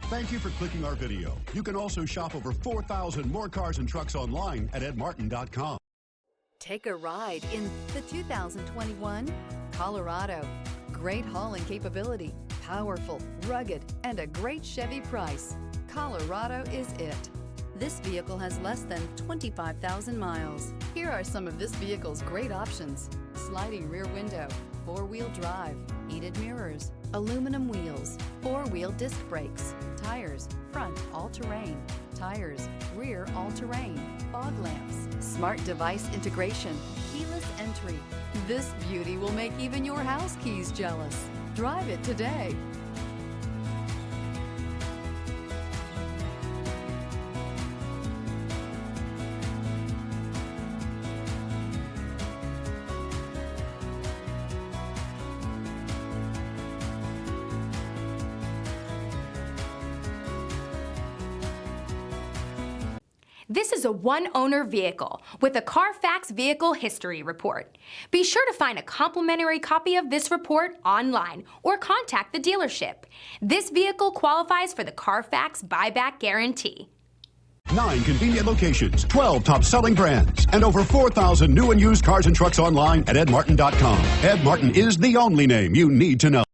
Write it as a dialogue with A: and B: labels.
A: Thank you for clicking our video. You can also shop over 4,000 more cars and trucks online at edmartin.com.
B: Take a ride in the 2021 Colorado. Great hauling capability, powerful, rugged, and a great Chevy price. Colorado is it. This vehicle has less than 25,000 miles. Here are some of this vehicle's great options: sliding rear window, four-wheel drive, heated mirrors, aluminum wheels, four-wheel disc brakes, tires, front all-terrain, tires, rear all-terrain, fog lamps, smart device integration, keyless entry. This beauty will make even your house keys jealous. Drive it today.
C: This is a one-owner vehicle with a CARFAX Vehicle History Report. Be sure to find a complimentary copy of this report online or contact the dealership. This vehicle qualifies for the CARFAX Buyback Guarantee.
A: 9 convenient locations, 12 top-selling brands, and over 4,000 new and used cars and trucks online at edmartin.com. Ed Martin is the only name you need to know.